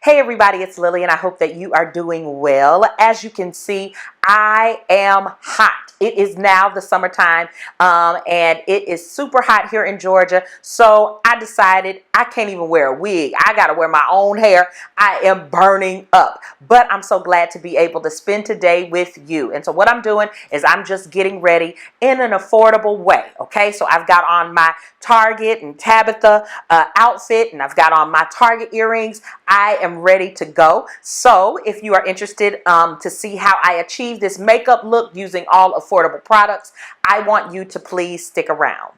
Hey everybody, it's Lillian. I hope that you are doing well. As you can see, I am hot. It is now the summertime and it is super hot here in Georgia. So I decided I can't even wear a wig. I got to wear my own hair. I am burning up. But I'm so glad to be able to spend today with you. And so what I'm doing is I'm just getting ready in an affordable way. Okay, so I've got on my Target and Tabitha outfit, and I've got on my Target earrings. I am ready to go. So if you are interested to see how I achieve this makeup look using all affordable products, I want you to please stick around.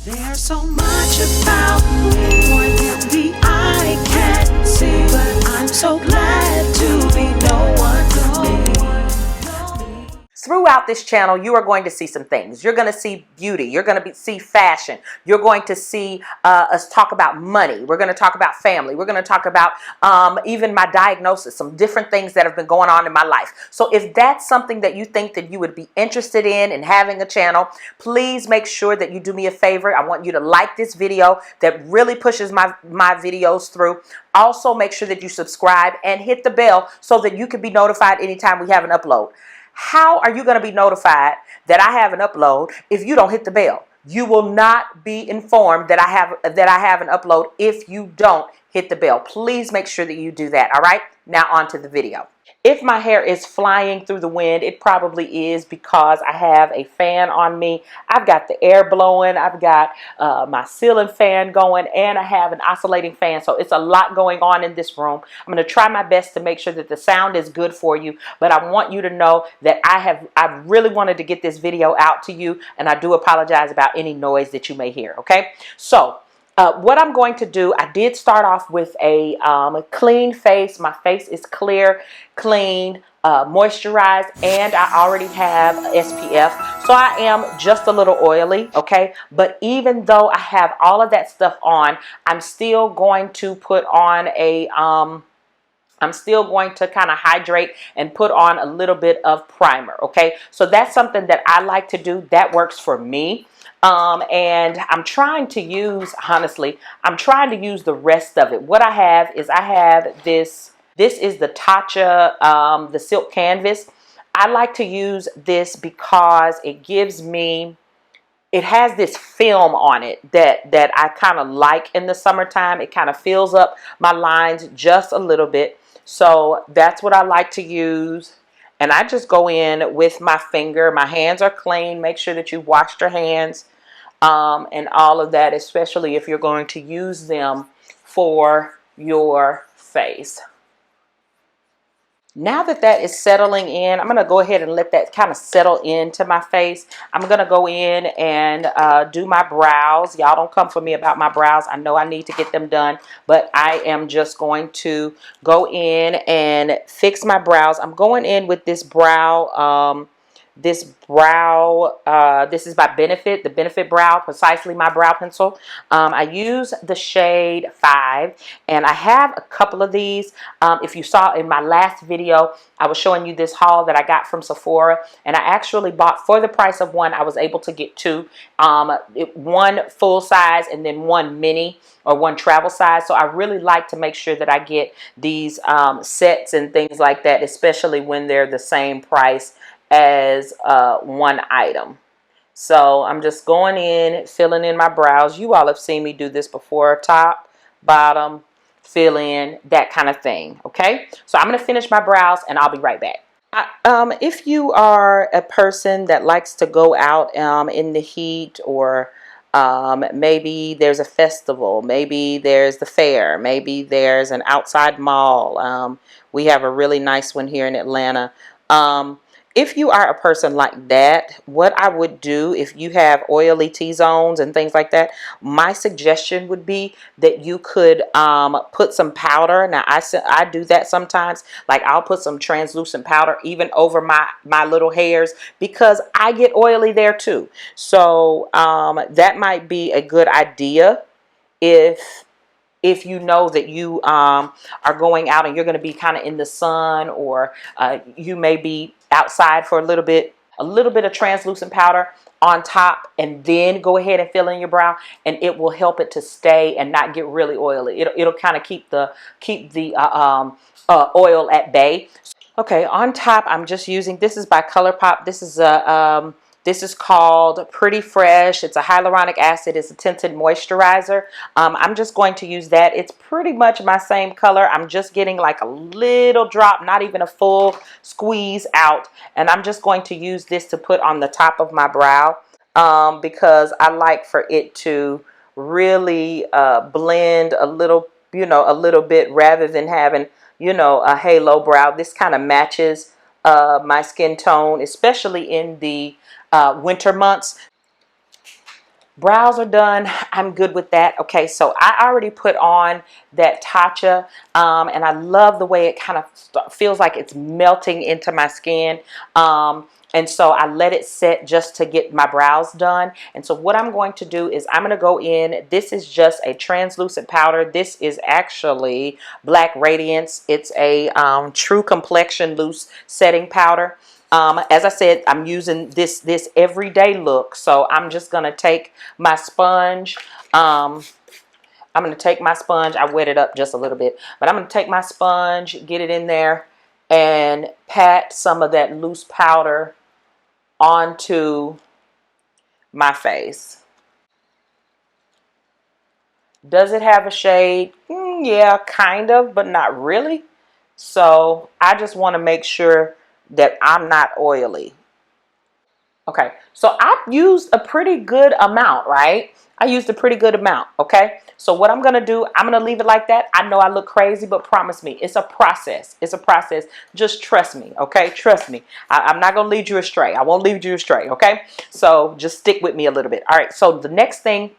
There's so much about me, more than the eye can see, but I'm so glad to be no one to me. Throughout this channel, you are going to see some things. You're going to see beauty. You're going to see fashion. You're going to see us talk about money. We're going to talk about family. We're going to talk about even my diagnosis, some different things that have been going on in my life. So if that's something that you think that you would be interested in having a channel, please make sure that you do me a favor. I want you to like this video. That really pushes my videos through. Also, make sure that you subscribe and hit the bell so that you can be notified anytime we have an upload. How are you going to be notified that I have an upload if you don't hit the bell? You will not be informed that I have an upload if you don't hit the bell. Please make sure that you do that. All right, now on to the video. If my hair is flying through the wind, it probably is because I have a fan on me. I've got the air blowing, I've got my ceiling fan going, and I have an oscillating fan. So it's a lot going on in this room. I'm going to try my best to make sure that the sound is good for you, but I want you to know that I really wanted to get this video out to you, and I do apologize about any noise that you may hear, okay? So what I'm going to do, I did start off with a clean face. My face is clear, clean, moisturized, and I already have SPF. So I am just a little oily, okay? But even though I have all of that stuff on, I'm still going to put on a I'm still going to kind of hydrate and put on a little bit of primer, okay? So that's something that I like to do. That works for me. And I'm trying to use, honestly, I'm trying to use the rest of it. What I have is I have this is the Tatcha, the silk canvas. I like to use this because it gives me, it has this film on it that I kind of like in the summertime. It kind of fills up my lines just a little bit. So that's what I like to use. And I just go in with my finger. My hands are clean. Make sure that you've washed your hands and all of that, especially if you're going to use them for your face. Now that that is settling in, I'm going to go ahead and let that kind of settle into my face. I'm going to go in and do my brows. Y'all don't come for me about my brows. I know I need to get them done, but I am just going to go in and fix my brows. I'm going in with this brow, this is by Benefit, the Benefit Brow, precisely my brow pencil. I use the shade 5, and I have a couple of these. If you saw in my last video, I was showing you this haul that I got from Sephora, and I actually bought, for the price of one, I was able to get two, one full size and then one mini or one travel size. So I really like to make sure that I get these sets and things like that, especially when they're the same price as one item. So I'm just going in, filling in my brows. You all have seen me do this before. Top, bottom, fill in, that kind of thing. Okay, so I'm going to finish my brows and I'll be right back. If you are a person that likes to go out in the heat, or maybe there's a festival, maybe there's the fair, maybe there's an outside mall. We have a really nice one here in Atlanta. If you are a person like that, what I would do, if you have oily T-zones and things like that, my suggestion would be that you could put some powder. Now, I do that sometimes. Like, I'll put some translucent powder even over my little hairs because I get oily there too. So that might be a good idea if you know that you are going out and you're going to be kind of in the sun, or you may be outside for a little bit of translucent powder. on top and then go ahead and fill in your brow, and it will help it to stay and not get really oily. It'll kind of keep the oil at bay. Okay, on top, I'm just using, this is by ColourPop. This is called Pretty Fresh. It's a hyaluronic acid. It's a tinted moisturizer. I'm just going to use that. It's pretty much my same color. I'm just getting like a little drop, not even a full squeeze out. And I'm just going to use this to put on the top of my brow because I like for it to really blend a little, a little bit rather than having, a halo brow. This kind of matches my skin tone, especially in the winter months. Brows are done. I'm good with that. Okay, so I already put on that Tatcha, and I love the way it kind of feels like it's melting into my skin. And so I let it set just to get my brows done. And so what I'm going to do is I'm going to go in. This is just a translucent powder. This is actually Black Radiance. It's a True Complexion Loose Setting Powder. As I said, I'm using this everyday look. So I'm just going to take my sponge. I'm going to take my sponge. I wet it up just a little bit. But I'm going to take my sponge, get it in there, and pat some of that loose powder onto my face. Does it have a shade? Yeah, kind of, but not really. So I just want to make sure that I'm not oily. Okay, so I used a pretty good amount, right? I used a pretty good amount, okay? So what I'm going to do, I'm going to leave it like that. I know I look crazy, but promise me, it's a process. It's a process. Just trust me, okay? Trust me. I'm not going to lead you astray. I won't lead you astray, okay? So just stick with me a little bit. All right, so the next thing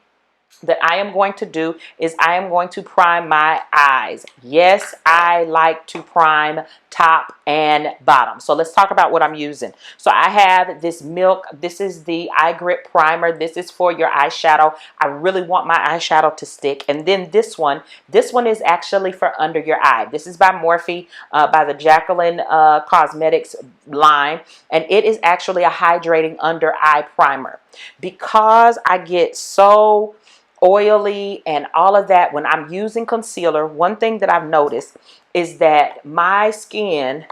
that I am going to do is I am going to prime my eyes. Yes, I like to prime top and bottom. So let's talk about what I'm using. So I have this Milk. This is the Eye Grip Primer. This is for your eyeshadow. I really want my eyeshadow to stick. And then this one is actually for under your eye. This is by Morphe, by the Jacqueline Cosmetics line. And it is actually a hydrating under eye primer. Because I get so oily and all of that when I'm using concealer, one thing that I've noticed is that my skin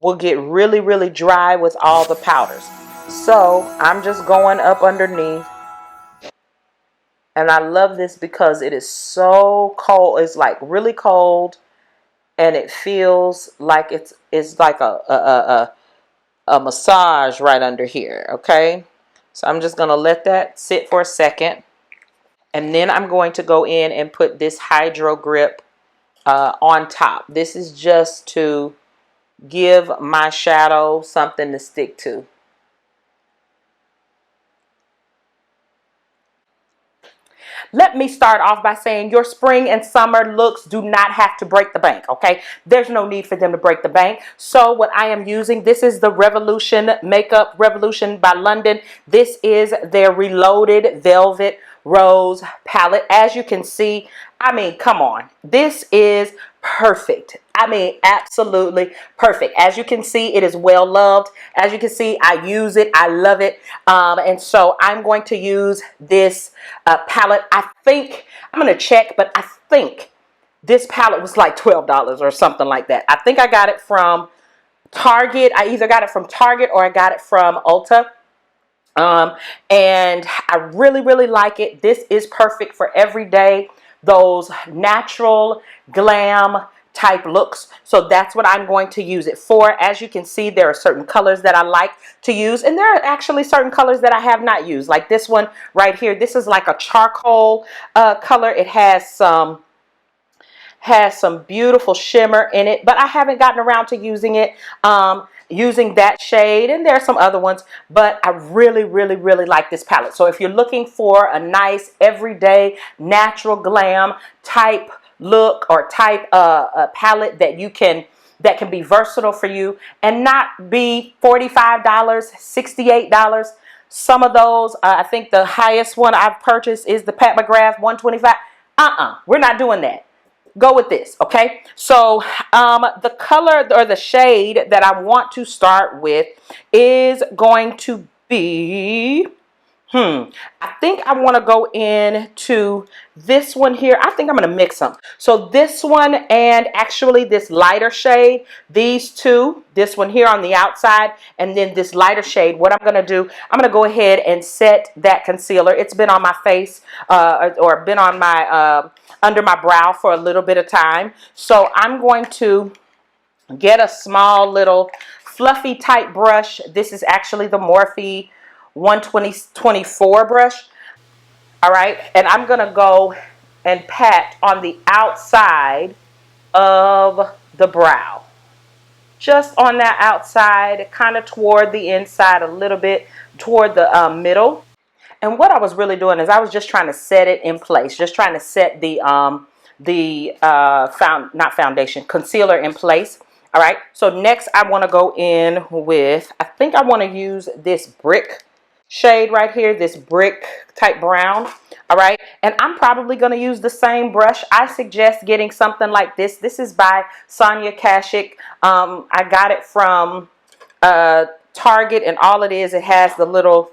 will get really, really dry with all the powders. So I'm just going up underneath, and I love this because it is so cold. It's like really cold, and it feels like it's like a massage right under here. Okay, so I'm just gonna let that sit for a second. And then I'm going to go in and put this Hydro Grip on top. This is just to give my shadow something to stick to. Let me start off by saying your spring and summer looks do not have to break the bank, okay? There's no need for them to break the bank. So what I am using, this is the Revolution Makeup Revolution by London. This is their Reloaded Velvet Rose palette. As you can see, I mean, come on. This is perfect. I mean, absolutely perfect. As you can see, it is well loved. As you can see, I use it. I love it. And so I'm going to use this palette. I think, I'm going to check, but I think this palette was like $12 or something like that. I think I got it from Target. I either got it from Target or I got it from Ulta. And I really, really like it. This is perfect for every day, those natural glam type looks. So that's what I'm going to use it for. As you can see, there are certain colors that I like to use, and there are actually certain colors that I have not used, like this one right here. This is like a charcoal color. It has some beautiful shimmer in it, but I haven't gotten around to using it, using that shade, and there are some other ones, but I really, really, really like this palette. So if you're looking for a nice everyday natural glam type look or type palette that can be versatile for you and not be $45, $68. Some of those, I think the highest one I've purchased is the Pat McGrath 125. We're not doing that. Go with this, okay? So the color or the shade that I want to start with is going to be, I think I want to go into this one here. I think I'm going to mix them. So this one and actually this lighter shade, these two, this one here on the outside and then this lighter shade, what I'm going to do, I'm going to go ahead and set that concealer. It's been on my face or been on my, under my brow for a little bit of time. So I'm going to get a small little fluffy type brush. This is actually the Morphe 120/24 brush. All right, and I'm gonna go and pat on the outside of the brow, just on that outside, kind of toward the inside a little bit, toward the middle. And what I was really doing is I was just trying to set it in place, just trying to set the not foundation, concealer in place. All right, so next I want to go in with, I think I want to use this brick shade right here, this brick type brown. All right, and I'm probably going to use the same brush. I suggest getting something like this. This is by Sonia Kashuk. I got it from Target, and all it is, it has the little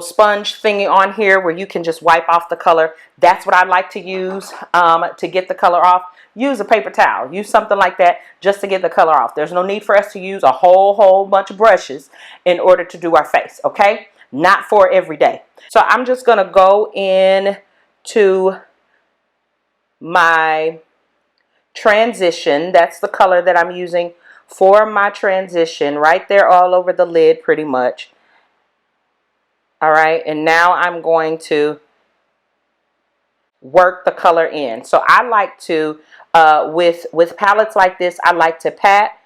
sponge thingy on here where you can just wipe off the color. That's what I like to use to get the color off. Use a paper towel. Use something like that just to get the color off. There's no need for us to use a whole bunch of brushes in order to do our face, okay? Not for every day. So I'm just going to go in to my transition. That's the color that I'm using for my transition, right there all over the lid pretty much. All right, and now I'm going to work the color in. So I like to, with palettes like this, I like to pat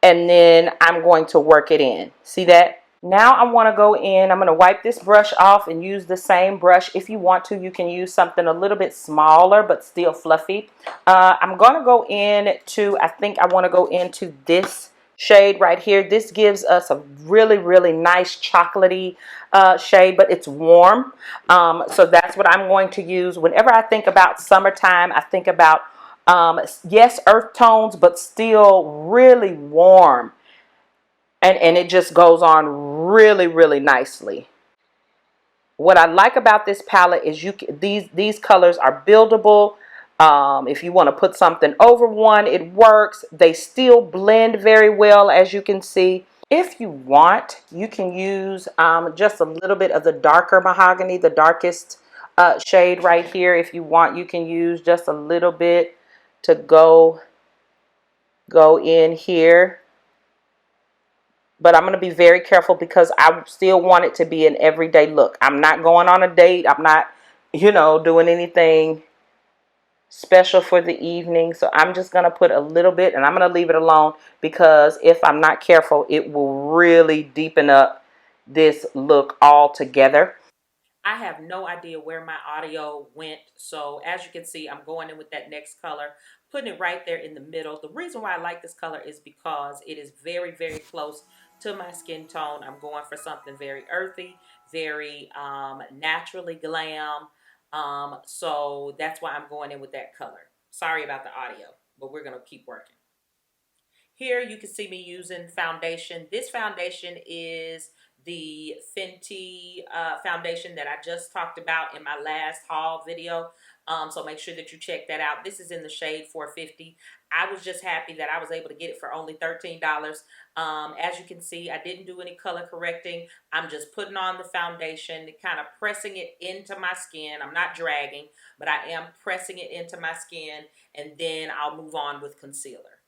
and then I'm going to work it in. See that? Now I want to go in, I'm going to wipe this brush off and use the same brush. If you want to, you can use something a little bit smaller but still fluffy. I'm going to go in to, I think I want to go into this shade right here. This gives us a really nice chocolatey shade, but it's warm. So that's what I'm going to use. Whenever I think about summertime, I think about, yes, earth tones, but still really warm. And it just goes on really nicely. What I like about this palette is these colors are buildable. If you want to put something over one, it works. They still blend very well, as you can see. If you want, you can use just a little bit of the darker mahogany, the darkest shade right here. If you want, you can use just a little bit to go in here. But I'm going to be very careful because I still want it to be an everyday look. I'm not going on a date. I'm not, doing anything special for the evening. So I'm just going to put a little bit and I'm going to leave it alone because if I'm not careful, it will really deepen up this look altogether. I have no idea where my audio went. So as you can see, I'm going in with that next color, putting it right there in the middle. The reason why I like this color is because it is very close to my skin tone. I'm going for something very earthy, very naturally glam. So that's why I'm going in with that color. Sorry about the audio, but we're going to keep working. Here you can see me using foundation. This foundation is the Fenty foundation that I just talked about in my last haul video. So make sure that you check that out. This is in the shade 450. I was just happy that I was able to get it for only $13. As you can see, I didn't do any color correcting. I'm just putting on the foundation, kind of pressing it into my skin. I'm not dragging, but I am pressing it into my skin, and then I'll move on with concealer.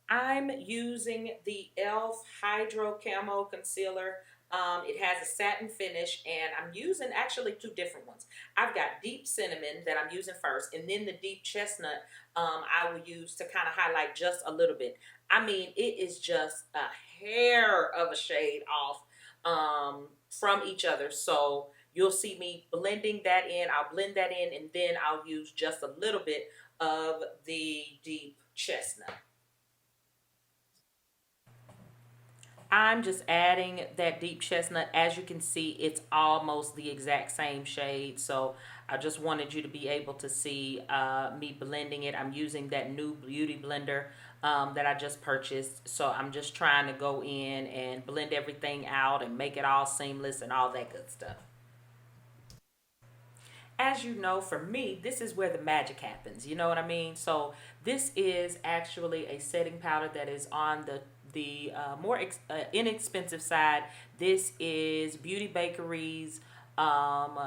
I'm using the e.l.f. Hydro Camo Concealer. It has a satin finish, and I'm using actually two different ones. I've got deep cinnamon that I'm using first, and then the deep chestnut I will use to kind of highlight just a little bit. I mean, it is just a hair of a shade off from each other. So you'll see me blending that in. I'll blend that in, and then I'll use just a little bit of the deep chestnut. I'm just adding that deep chestnut. As you can see, it's almost the exact same shade. So I just wanted you to be able to see me blending it. I'm using that new beauty blender that I just purchased. So I'm just trying to go in and blend everything out and make it all seamless and all that good stuff. As you know, for me, this is where the magic happens. You know what I mean? So this is actually a setting powder that is on the more inexpensive side. This is Beauty Bakery's um,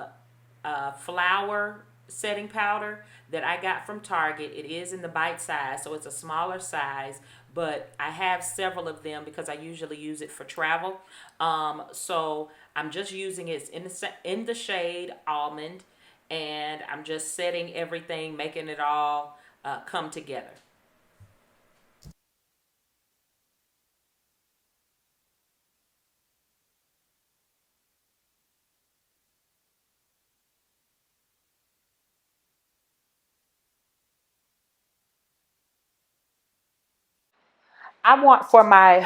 flour setting powder that I got from Target. It is in the bite size, so it's a smaller size, but I have several of them because I usually use it for travel. So I'm just using it in the shade almond, and I'm just setting everything, making it all come together. I want for my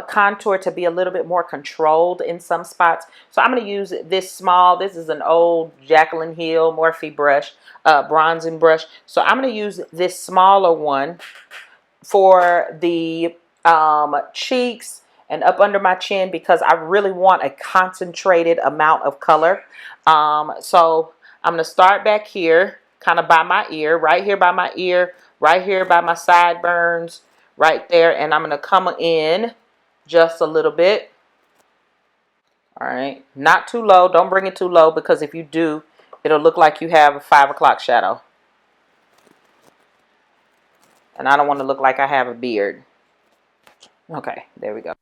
contour to be a little bit more controlled in some spots. So I'm going to use this small, this is an old Jaclyn Hill Morphe brush, bronzing brush. So I'm going to use this smaller one for the cheeks and up under my chin because I really want a concentrated amount of color. So I'm going to start back here, kind of by my ear, right here by my ear, right here by my sideburns, right there. And I'm going to come in just a little bit. All right. Not too low. Don't bring it too low because if you do, it'll look like you have a 5 o'clock shadow. And I don't want to look like I have a beard. Okay, there we go.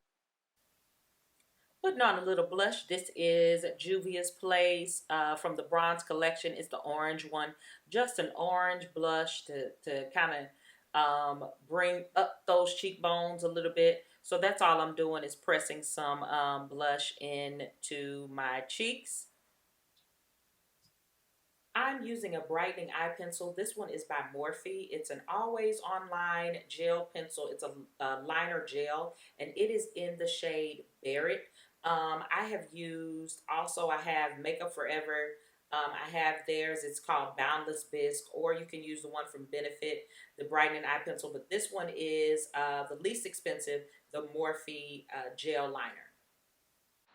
Putting on a little blush. This is Juvia's Place from the Bronze Collection. It's the orange one. Just an orange blush to kind of bring up those cheekbones a little bit. So that's all I'm doing is pressing some blush into my cheeks. I'm using a brightening eye pencil. This one is by Morphe. It's an always online gel pencil. It's a liner gel, and it is in the shade Barrett. I have used, also I have Makeup Forever. I have theirs. It's called Boundless Bisque, or you can use the one from Benefit, the brightening eye pencil. But this one is the least expensive, the Morphe gel liner.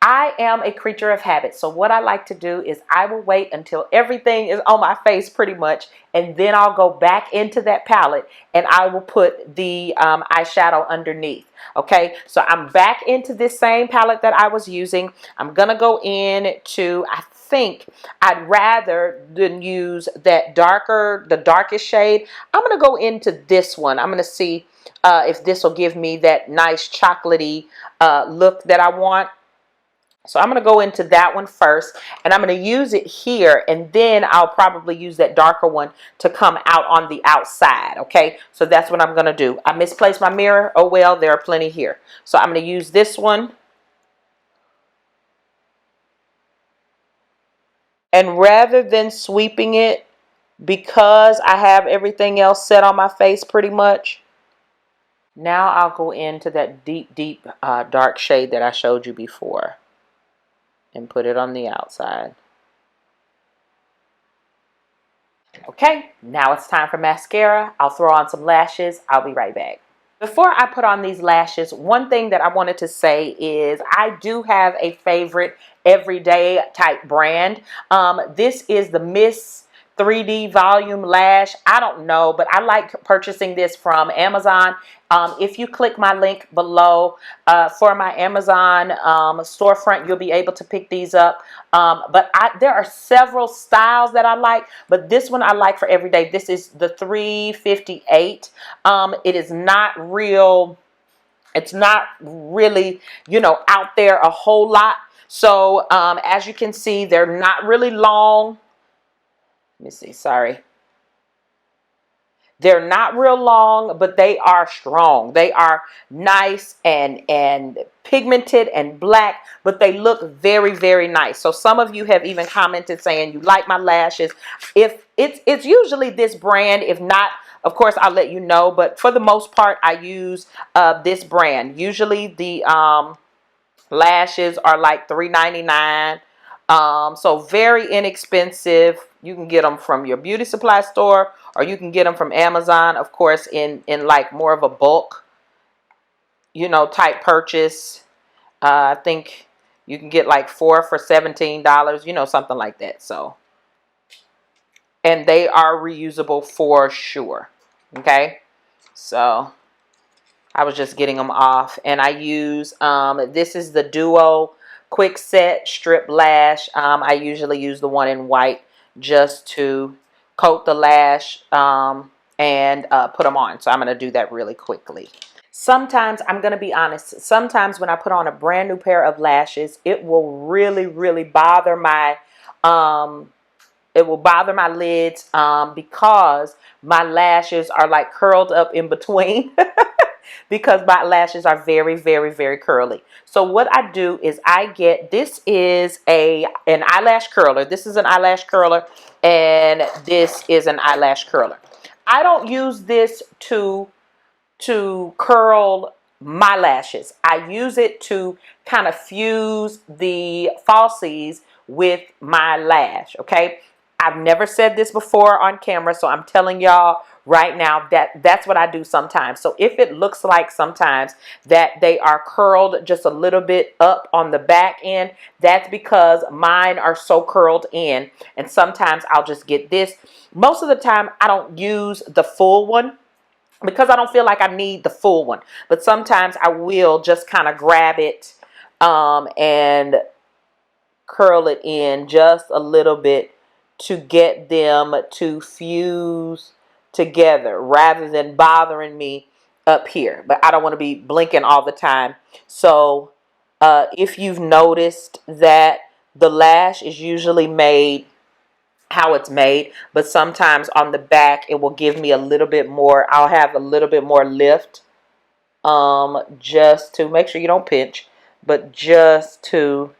I am a creature of habit. So what I like to do is I will wait until everything is on my face pretty much. And then I'll go back into that palette and I will put the eyeshadow underneath. Okay, so I'm back into this same palette that I was using. I'm going to go in to, I think I'd rather than use that the darkest shade. I'm going to go into this one. I'm going to see if this will give me that nice chocolatey look that I want. So I'm going to go into that one first, and I'm going to use it here, and then I'll probably use that darker one to come out on the outside, okay? So that's what I'm going to do. I misplaced my mirror. Oh, well, there are plenty here. So I'm going to use this one. And rather than sweeping it, because I have everything else set on my face pretty much, now I'll go into that deep, deep dark shade that I showed you before and put it on the outside. Okay, now it's time for mascara. I'll throw on some lashes. I'll be right back. Before I put on these lashes, one thing that I wanted to say is I do have a favorite everyday type brand. This is the Miss 3D Volume Lash. I don't know, but I like purchasing this from Amazon. If you click my link below for my Amazon storefront, you'll be able to pick these up. But there are several styles that I like, but this one I like for every day. This is the 358. It is not real. It's not really, out there a whole lot. So as you can see, they're not really long. Let me see, sorry. They're not real long, but they are strong. They are nice and pigmented and black, but they look very, very nice. So some of you have even commented saying you like my lashes. If it's usually this brand, if not, of course, I'll let you know. But for the most part, I use this brand. Usually the lashes are like $3.99. So very inexpensive. You can get them from your beauty supply store, or you can get them from Amazon, of course, in like more of a bulk, you know, type purchase. I think you can get like 4 for $17, you know, something like that. So, and they are reusable for sure. Okay, so I was just getting them off, and I use this is the Duo Quick Set Strip Lash. I usually use the one in white just to coat the lash and put them on. So I'm going to do that really quickly. Sometimes, I'm going to be honest, sometimes when I put on a brand new pair of lashes, it will really bother my lids because my lashes are like curled up in between. Because my lashes are very curly. So what I do is I get, this is an eyelash curler. This is an eyelash curler, and this is an eyelash curler. I don't use this to curl my lashes. I use it to kind of fuse the falsies with my lash, okay? I've never said this before on camera, so I'm telling y'all right now that that's what I do sometimes. So if it looks like sometimes that they are curled just a little bit up on the back end, that's because mine are so curled in, and sometimes I'll just get this. Most of the time I don't use the full one because I don't feel like I need the full one, but sometimes I will just kind of grab it and curl it in just a little bit to get them to fuse together rather than bothering me up here. But I don't want to be blinking all the time. So if you've noticed that the lash is usually made how it's made, but sometimes on the back it will give me a little bit more, I'll have a little bit more lift just to make sure you don't pinch, but just to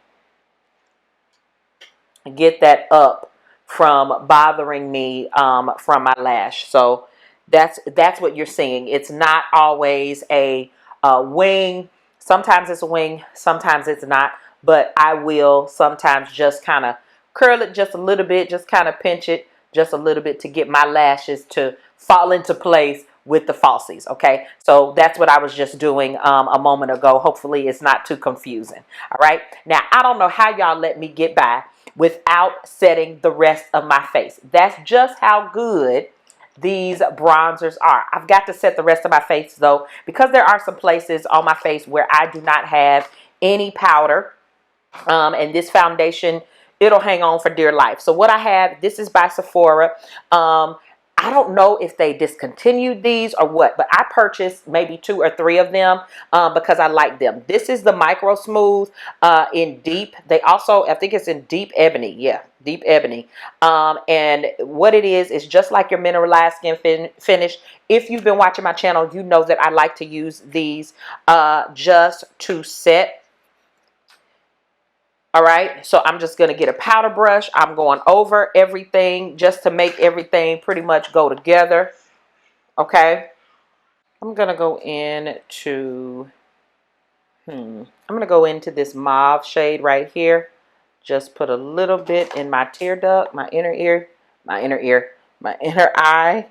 get that up from bothering me from my lash. So that's what you're seeing. It's not always a wing. Sometimes it's a wing, sometimes it's not, but I will sometimes just kind of curl it just a little bit, just kind of pinch it just a little bit to get my lashes to fall into place with the falsies. Okay, so that's what I was just doing a moment ago. Hopefully it's not too confusing. All right, now I don't know how y'all let me get by without setting the rest of my face. That's just how good these bronzers are. I've got to set the rest of my face though, because there are some places on my face where I do not have any powder, and this foundation, it'll hang on for dear life. So what I have, this is by Sephora. I don't know if they discontinued these or what, but I purchased maybe 2 or 3 of them because I like them. This is the Micro Smooth in deep. They also, I think it's in deep ebony. Yeah, deep ebony. And what it is just like your mineralized skin finish. If you've been watching my channel, you know that I like to use these just to set. All right, so I'm just going to get a powder brush. I'm going over everything just to make everything pretty much go together. Okay, I'm going to go into, I'm going to go into this mauve shade right here. Just put a little bit in my tear duct, my inner eye.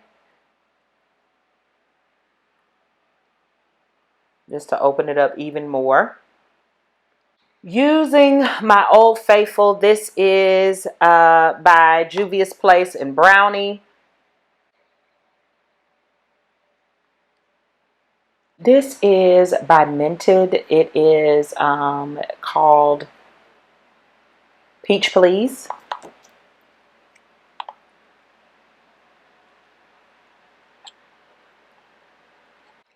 Just to open it up even more. Using my Old Faithful, this is by Juvia's Place in Brownie. This is by Mented. It is called Peach Please.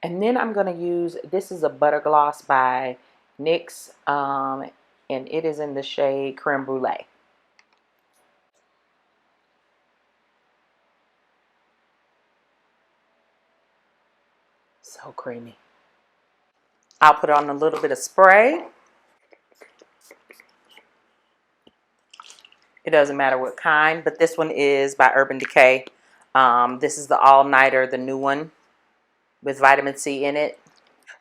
And then I'm going to use, this is a Butter Gloss by NYX, and it is in the shade Creme Brulee. So creamy. I'll put on a little bit of spray. It doesn't matter what kind, but this one is by Urban Decay. This is the All Nighter, the new one with vitamin C in it.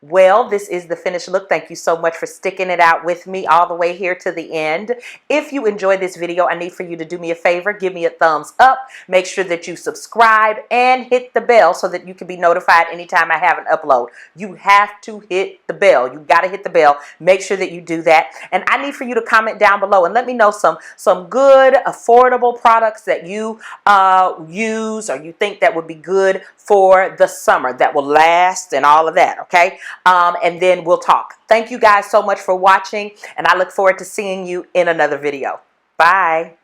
Well, this is the finished look. Thank you so much for sticking it out with me all the way here to the end. If you enjoyed this video, I need for you to do me a favor. Give me a thumbs up. Make sure that you subscribe and hit the bell so that you can be notified anytime I have an upload. You have to hit the bell. You got to hit the bell. Make sure that you do that. And I need for you to comment down below and let me know some good, affordable products that you use or you think that would be good for the summer, that will last and all of that, okay? And then we'll talk. Thank you guys so much for watching, and I look forward to seeing you in another video. Bye.